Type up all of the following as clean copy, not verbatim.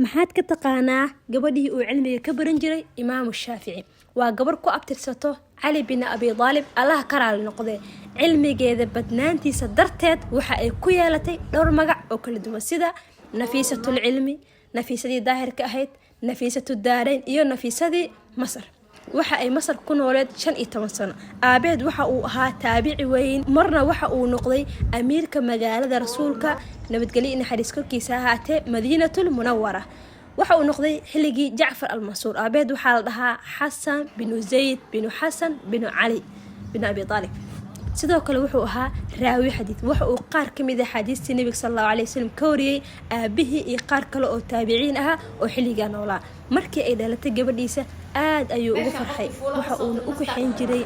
maxaad ka taqaanaa gabadhii uu cilmiga ka baran jiray imaamu shaafici waa gabar ku abtirsato cali bin abi daalib allah ka raali noqdee cilmigeeda badnaantiisa darteed waxa ay ku yeelatay dhowr magac oo kala duwan sida nafiisatul cilmi nafiisadii daahirka ahayd nafiisatud daarayn iyo nafiisadii masar waxa ay masar ku nooleed 15 sano aabeed waxa uu ahaa taabici weyn marna waxa uu noqday amiirka magaalada rasuulka nabadgelyo in xariis korkiisa ahaatee madiinatul munawwara waxa uu noqday xilligii jacfar al-mansuur aabeed waxa la dhahaa xasan bin zayd bin xasan bin cali bin abi talib sidoo kale wuxuu ahaa raawi xadiis waxa uu qaar kamid ah xadiistii nabiga sallallahu alayhi wasallam ka wariyay aabihii iyo qaar kale oo taabiciin ah oo xilligan noolaa markii ay dhalatay gabadhiisa aad ayuu ugu farxay waxa uu u kaxayn jiray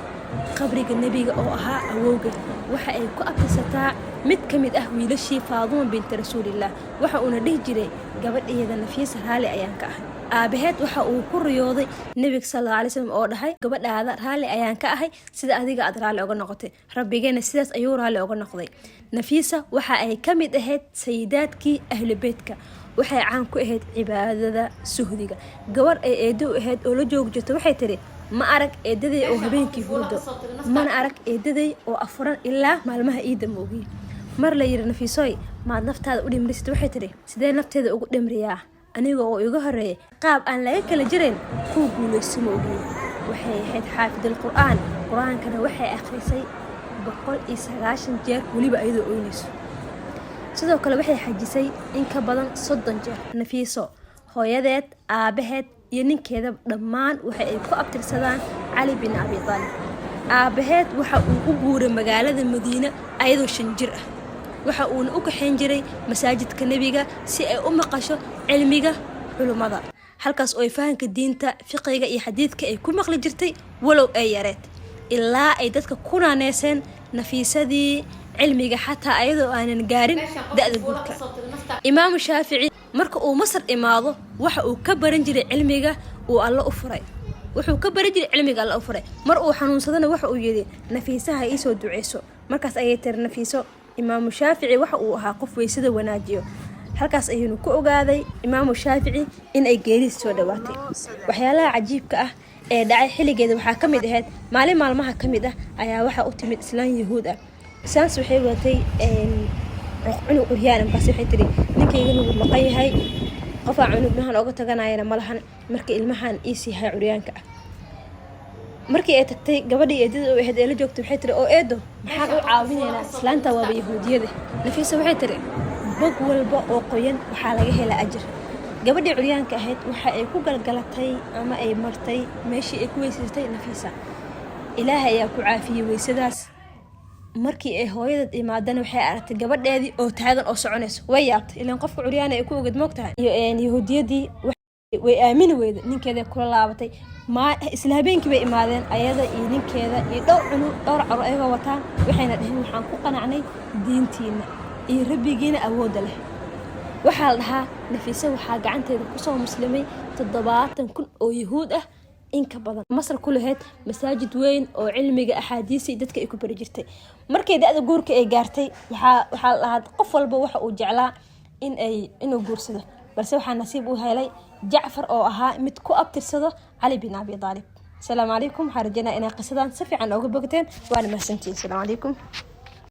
qabriga nabiga oo ahaa awowga waxa ay ku abtirsataa mid kamid ah wiilashii Faaduma bint Rasuulillah waxa uu dhihi jiray gabadheeda Nafiisa raali ayaan ka ahay aabaheed waxa uu ku riyooday nabiga sallallahu alayhi wasallam oo dhahay gabadhaada raali ayaan ka ahay sida adiga aad raali uga noqotay rabbigeena sidaas ayuu raali uga noqday Nafiisa waxa ay kamid ahayd sayidaadkii ahlu beedka waxay caan ku ahayd cibaadada suhdiga gabar ay eedo u ahayd oo la joog jirto waxay tiri ma arag eedaday oo habeenkii hurdo mana arag eedaday oo afuran ilaa maalmaha iida moogiy mar la yiri Nafiisooy ma naftaada u dhimrisid waxay tiri sidee nafteeda ugu dhimriyaa aniga oo iga horeeyay qaab aan laga kala jirin ku guuleysmo oogiy waxay ahayd xaafidul quraankana waxay akhrisay 190 jeer waliba ayadoo oynayso sidoo kale waxay xajisay in ka badan 30 jeer Nafiiso hooyadeed aabaheed iyo ninkeeda dhammaan waxa ay ku abtirsadaan cali bin abi talib aabaheed waxa uu u guuray magaalada madiina ayadoo 5 jir ah waxa uu u kaxayn jiray masaajidka nabiga si ay u maqasho cilmiga culimada halkaas oo ay fahanka diinta fiqiga iyo xadiidka ay ku maqli jirtay walow ay yareed ilaa ay dadka ku naaneyseen nafiisadii cilmiga xataa ayadoo aanan gaarin da'da guurka imaamu shaafici marka uu masar imaado waxa uu ka baran jiray cilmiga uu alla u furay wuxuu ka baran jiray cilmiga alla u furay mar uu xanuunsadana waxa uu yiri nafiisaha ii soo duceyso markaas ayay tir Nafiiso imaamu shaafici waxa uu ahaa qof weysada wanaajiyo halkaas ayuu ku ogaaday imaamu shaafici in ay geeriis soo dhawaatay waxyaalaha cajiibka ah ee dhacay xilligeeda waxa kamid ahayd maalmaha kamid ah ayaa waxa u timid islaan yahuud ah saas waxay watay cunug uryaan bas waxay tiri ninkayga uu maqan yahay qofa cunugnahan uga taganayna malahan markii ilmahan iisi hay uryaanka ah markii ay tagtay gabadhii eedada oo ahayd ee la joogtay waxay tiri oo eedo maxaan u caawinaynaa islaanta waa yahuudiyada Nafiisa waxay tiri bog walba oo qoyan waxa laga helaa ajir gabadhii uryaanka ahayd waxa ay ku galgalatay ama ay martay meeshii ay ku weysaystay Nafiisa ilaahay ayaa ku caafiyay weysadaas markii ay hooyada imaadana waxay aragtay gabadheedii oo taagan oo soconayso way yaabtay ilaan qofka curyaana ay ku ogad moogtahay iyo yahuudiyadii way aamini weyda ninkeeda kula laabatay ma isla habeenkii bay imaadeen ayada iyo ninkeeda iyo dhowr caro ayaga wataan waxayna dhaheen waxaan ku qanacnay diintiina iyo rabbigiina awood leh waxa la dhahaa Nafiisa waxa gacanteeda ku soo muslimay 70,000 oo yahuud ah in ka badan masar ku lahayd masaajid weyn oo cilmiga axaadiisi dadka ay ku bari jirtay markay da'da guurka ay gaartay waxa la dhahaa qof walba waxa uu jeclaa inuu guursado balse waxa nasiib u helay jacfar oo ahaa mid ku abtirsado cali bin abi talib السلام عليكم حرجنا إن قصدان سفي عن أوجب بقتين وأنا ما سنتين السلام عليكم